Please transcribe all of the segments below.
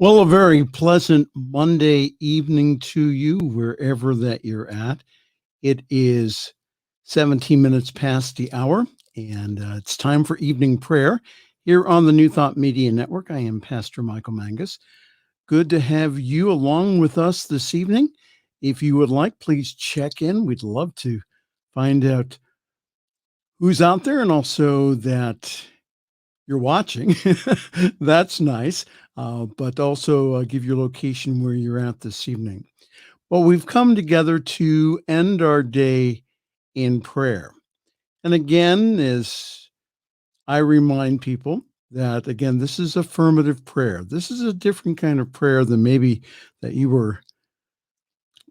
Well, a very pleasant Monday evening to you, wherever that you're at. It is 17 minutes past the hour, and it's time for evening prayer here on the New Thought Media Network. I am Pastor Michael Mangus. Good to have you along with us this evening. If you would like, please check in. We'd love to find out who's out there and also that you're watching. That's nice. But also give your location where you're at this evening. Well, we've come together to end our day in prayer. And again, as I remind people that, again, this is affirmative prayer. This is a different kind of prayer than maybe that you were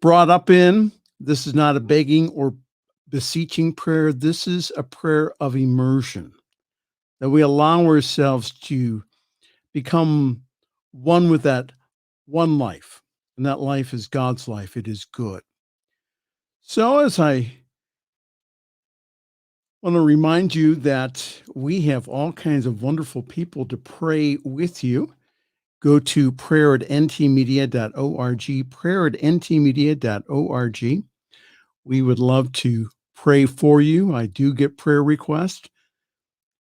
brought up in. This is not a begging or beseeching prayer. This is a prayer of immersion, that we allow ourselves to become one with that one life. And that life is God's life. It is good. So, as I want to remind you that we have all kinds of wonderful people to pray with you. Go to prayer@ntmedia.org, prayer@ntmedia.org. We would love to pray for you. I do get prayer requests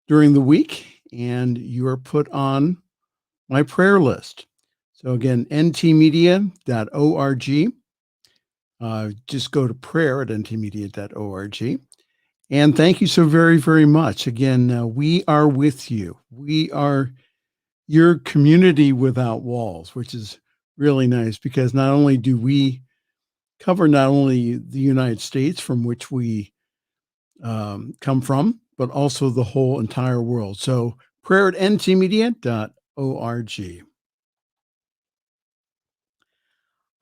during the week, and you are put on my prayer list. So again, ntmedia.org. Just go to prayer@ntmedia.org. And thank you so very, very much. Again, we are with you. We are your community without walls, which is really nice because not only do we cover not only the United States from which we come from, but also the whole entire world. So prayer@ntmedia.org.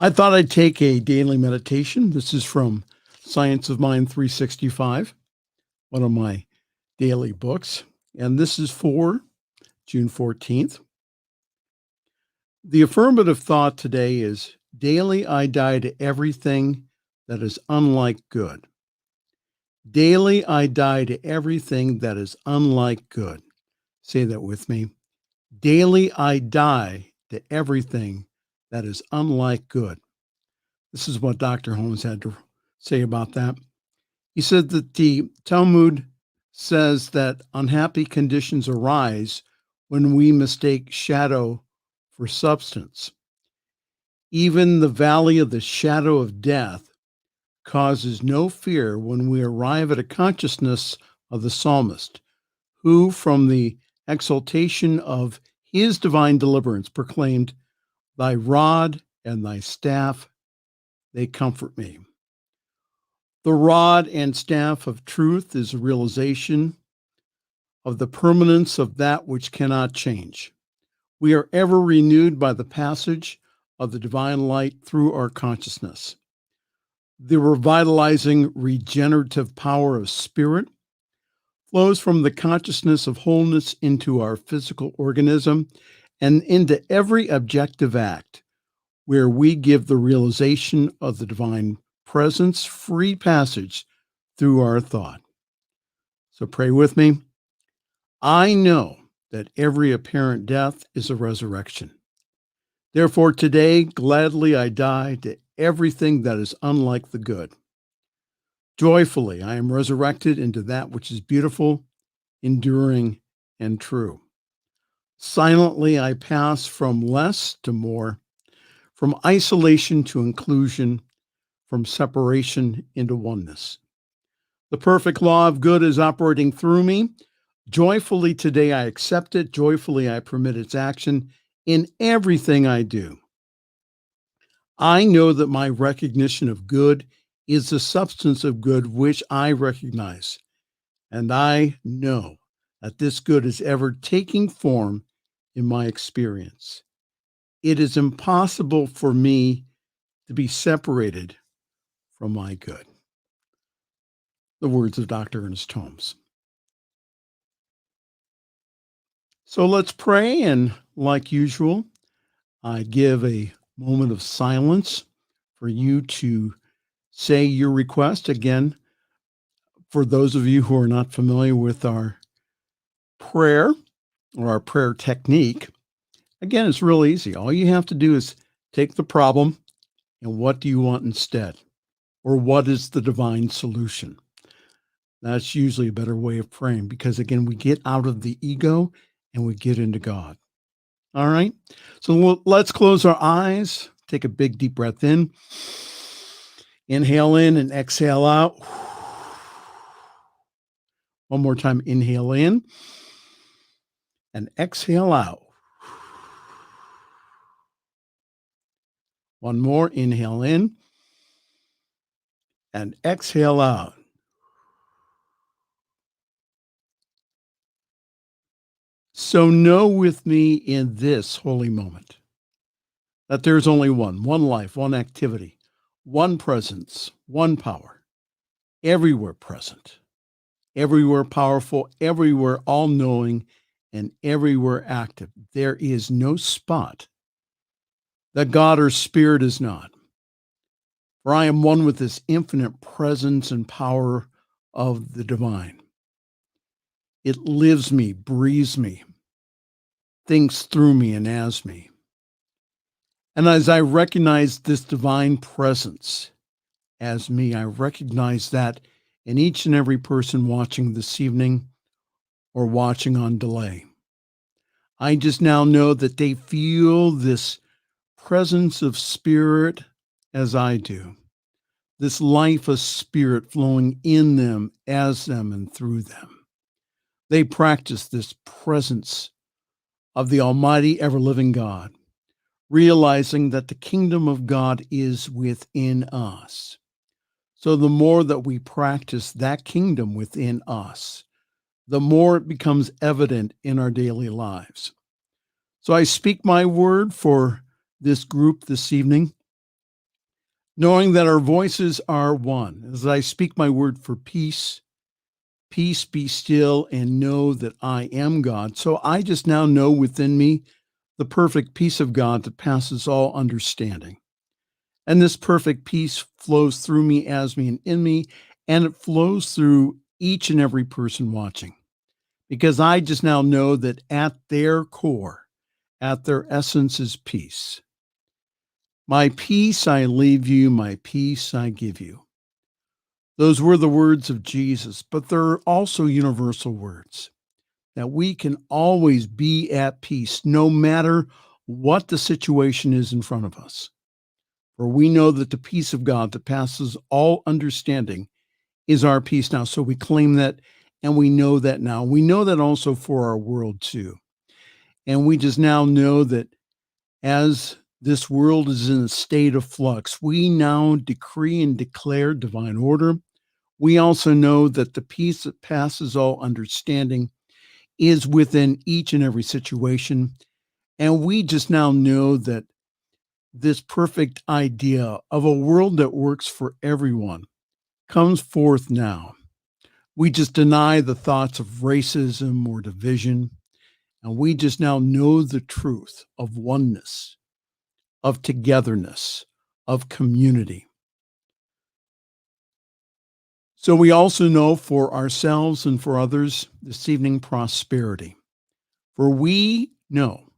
I thought I'd take a daily meditation. This is from Science of Mind 365, one of my daily books. And this is for June 14th. The affirmative thought today is, daily I die to everything that is unlike good. Daily I die to everything that is unlike good. Say that with me. Daily I die to everything that is unlike good. This is what Dr. Holmes had to say about that. He said that the Talmud says that unhappy conditions arise when we mistake shadow for substance. Even the valley of the shadow of death causes no fear when we arrive at a consciousness of the psalmist, who from the exaltation of his divine deliverance proclaimed, "Thy rod and thy staff, they comfort me." The rod and staff of truth is a realization of the permanence of that which cannot change. We are ever renewed by the passage of the divine light through our consciousness. The revitalizing, regenerative power of spirit flows from the consciousness of wholeness into our physical organism and into every objective act, where we give the realization of the divine presence free passage through our thought. So pray with me. I know that every apparent death is a resurrection. Therefore, today, gladly I die to everything that is unlike the good. Joyfully, I am resurrected into that which is beautiful, enduring, and true. Silently, I pass from less to more, from isolation to inclusion, from separation into oneness. The perfect law of good is operating through me. Joyfully today I accept it. Joyfully I permit its action in everything I do. I know that my recognition of good is the substance of good which I recognize. And I know that this good is ever taking form in my experience. It is impossible for me to be separated from my good. The words of Dr. Ernest Holmes. So let's pray, and like usual, I give a moment of silence for you to say your request. Again, for those of you who are not familiar with our prayer or our prayer technique, Again, it's real easy. All you have to do is take the problem and what do you want instead? Or what is the divine solution? That's usually a better way of praying because, again, we get out of the ego and we get into God. All right. So let's close our eyes. Take a big deep breath in. Inhale in and exhale out. One more time. Inhale in and exhale out. One more. Inhale in and exhale out. So know with me in this holy moment that there's only one life, one activity, one presence, one power, everywhere present, everywhere powerful, everywhere all knowing, and everywhere active. There is no spot that God or Spirit is not. For I am one with this infinite presence and power of the divine. It lives me, breathes me, thinks through me and as me. And as I recognize this divine presence as me, I recognize that in each and every person watching this evening or watching on delay. I just now know that they feel this presence of spirit as I do, this life of spirit flowing in them, as them, and through them. They practice this presence of the Almighty ever living God, realizing that the kingdom of God is within us. So the more that we practice that kingdom within us, the more it becomes evident in our daily lives. So I speak my word for this group this evening, knowing that our voices are one. As I speak my word for peace, peace be still and know that I am God. So I just now know within me the perfect peace of God that passes all understanding. And this perfect peace flows through me, as me, and in me, and it flows through each and every person watching. Because I just now know that at their core, at their essence is peace. My peace I leave you, my peace I give you. Those were the words of Jesus, but they're also universal words that we can always be at peace no matter what the situation is in front of us. For we know that the peace of God that passes all understanding is our peace now. So we claim that and we know that now. We know that also for our world too. And we just now know that as this world is in a state of flux, we now decree and declare divine order. We also know that the peace that passes all understanding is within each and every situation. And we just now know that this perfect idea of a world that works for everyone comes forth now. We just deny the thoughts of racism or division, and we just now know the truth of oneness, of togetherness, of community. So we also know for ourselves and for others this evening prosperity. For we know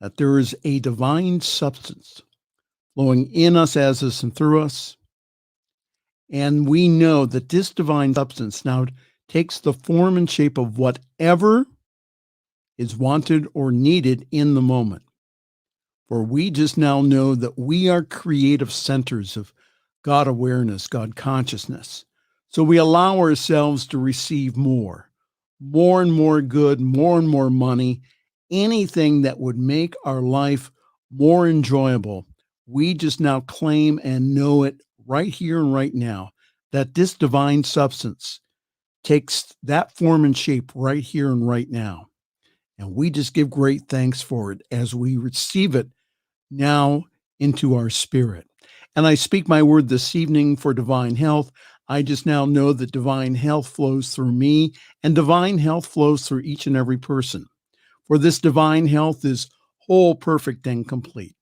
that there is a divine substance flowing in us, as us, and through us. And we know that this divine substance now takes the form and shape of whatever is wanted or needed in the moment. For we just now know that we are creative centers of God awareness, God consciousness. So we allow ourselves to receive more and more good, more and more money, anything that would make our life more enjoyable. We just now claim and know it right here and right now that this divine substance takes that form and shape right here and right now. And we just give great thanks for it as we receive it now into our spirit. And I speak my word this evening for divine health. I just now know that divine health flows through me and divine health flows through each and every person. For this divine health is whole, perfect, and complete.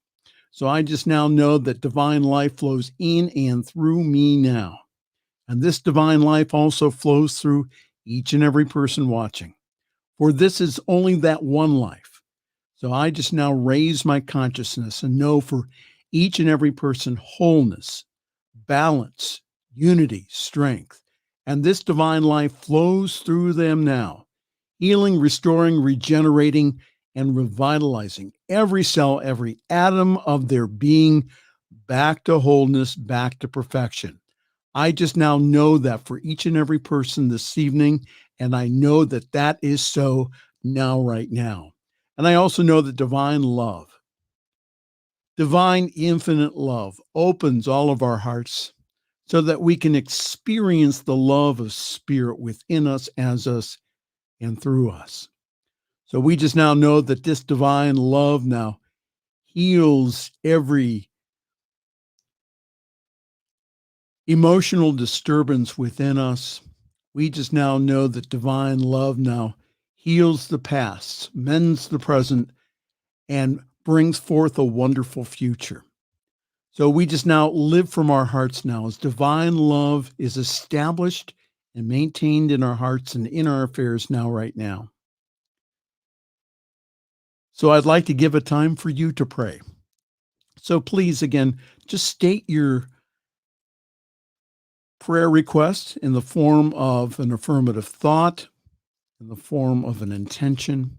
So I just now know that divine life flows in and through me now. And this divine life also flows through each and every person watching. For this is only that one life. So I just now raise my consciousness and know for each and every person wholeness, balance, unity, strength. And this divine life flows through them now, healing, restoring, regenerating, and revitalizing every cell, every atom of their being back to wholeness, back to perfection. I just now know that for each and every person this evening, and I know that that is so now, right now. And I also know that divine infinite love opens all of our hearts so that we can experience the love of spirit within us, as us, and through us. So we just now know that this divine love now heals every emotional disturbance within us. We just now know that divine love now heals the past, mends the present, and brings forth a wonderful future. So we just now live from our hearts now as divine love is established and maintained in our hearts and in our affairs now, right now. So I'd like to give a time for you to pray. So please, again, just state your prayer request in the form of an affirmative thought, in the form of an intention,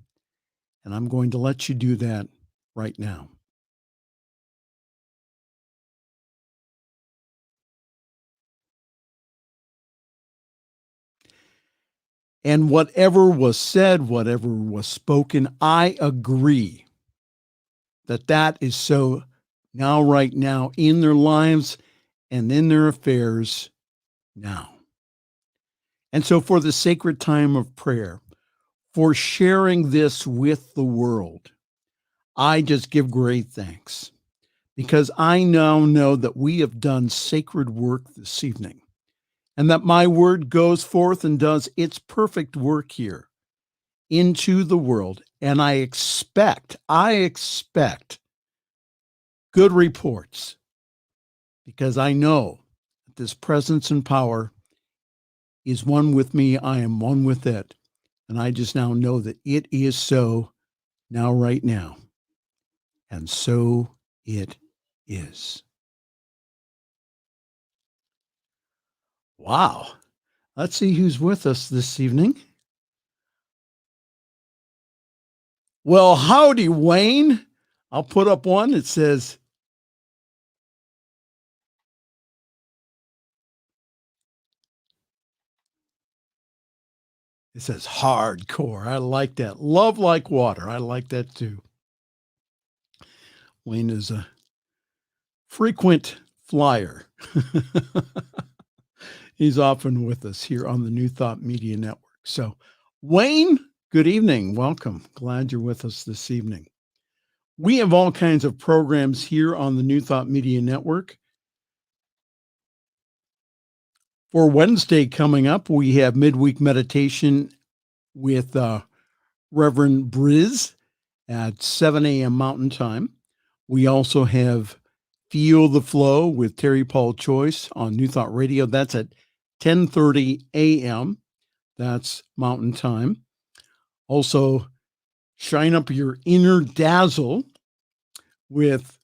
and I'm going to let you do that right now. And whatever was said, whatever was spoken, I agree that that is so now, right now, in their lives and in their affairs now. And so, for the sacred time of prayer, for sharing this with the world, I just give great thanks because I now know that we have done sacred work this evening and that my word goes forth and does its perfect work here into the world. And I expect good reports because I know that this presence and power is one with me. I am one with it. And I just now know that it is so now, right now. And so it is. Wow. Let's see who's with us this evening. Well, howdy, Wayne. I'll put up one. It says hardcore. I like that. Love like water. I like that too. Wayne is a frequent flyer. He's often with us here on the New Thought Media Network. So, Wayne, good evening. Welcome. Glad you're with us this evening. We have all kinds of programs here on the New Thought Media Network. For Wednesday coming up, we have midweek meditation with Reverend Briz at 7 a.m. Mountain Time. We also have Feel the Flow with Terry Paul Choice on New Thought Radio. That's at 10:30 a.m. That's Mountain Time. Also, Shine Up Your Inner Dazzle with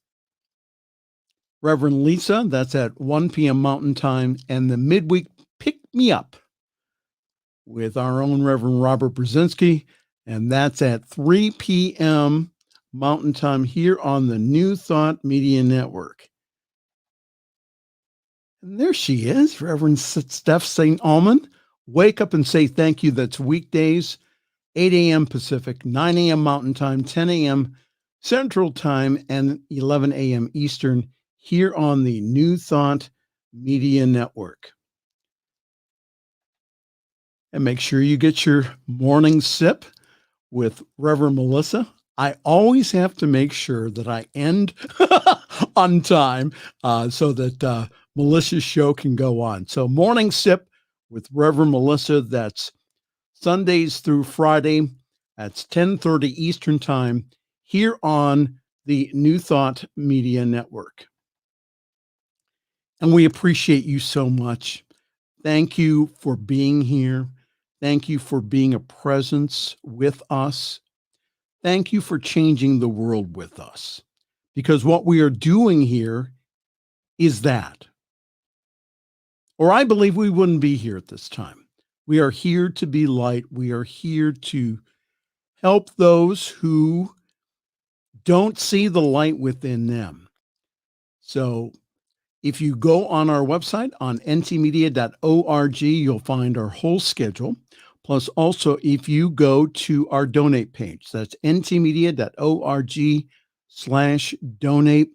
Reverend Lisa. That's at 1 p.m. Mountain Time. And the midweek Pick Me Up with our own Reverend Robert Brzezinski. And that's at 3 p.m. Mountain Time here on the New Thought Media Network. And there she is, Reverend Steph St. Almond. Wake up and say thank you. That's weekdays, 8 a.m. Pacific, 9 a.m. Mountain Time, 10 a.m. Central Time, and 11 a.m. Eastern here on the New Thought Media Network. And make sure you get your morning sip with Reverend Melissa. I always have to make sure that I end on time so that Melissa's show can go on. So morning sip with Reverend Melissa. That's Sundays through Friday. That's 10:30 Eastern Time here on the New Thought Media Network. And we appreciate you so much. Thank you for being here. Thank you for being a presence with us. Thank you for changing the world with us, because what we are doing here is that. Or I believe we wouldn't be here at this time. We are here to be light. We are here to help those who don't see the light within them. So if you go on our website on ntmedia.org, you'll find our whole schedule. Plus, also, if you go to our donate page, that's ntmedia.org/donate,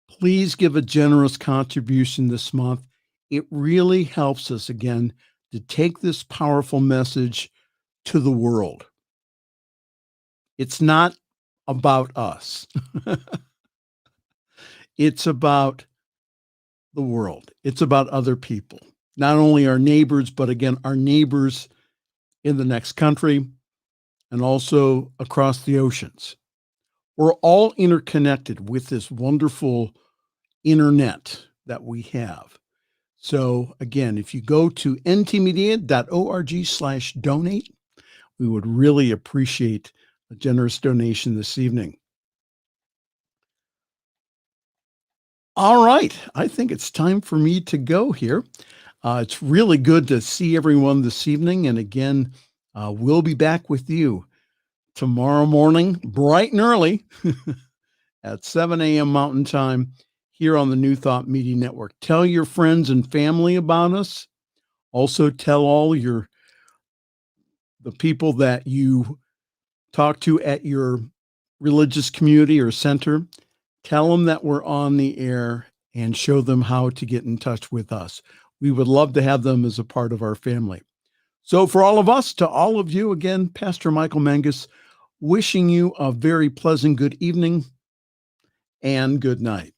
please give a generous contribution this month. It really helps us, again, to take this powerful message to the world. It's not about us. It's about the world. It's about other people, not only our neighbors, but again, our neighbors in the next country and also across the oceans. We're all interconnected with this wonderful internet that we have. So again, if you go to ntmedia.org/donate, we would really appreciate a generous donation this evening. All right. I think it's time for me to go here. It's really good to see everyone this evening. And again, we'll be back with you tomorrow morning, bright and early at 7 a.m. Mountain Time here on the New Thought Media Network. Tell your friends and family about us. Also tell all the people that you talk to at your religious community or center. Tell them that we're on the air and show them how to get in touch with us. We would love to have them as a part of our family. So for all of us, to all of you, again, Pastor Michael Mangus, wishing you a very pleasant good evening and good night.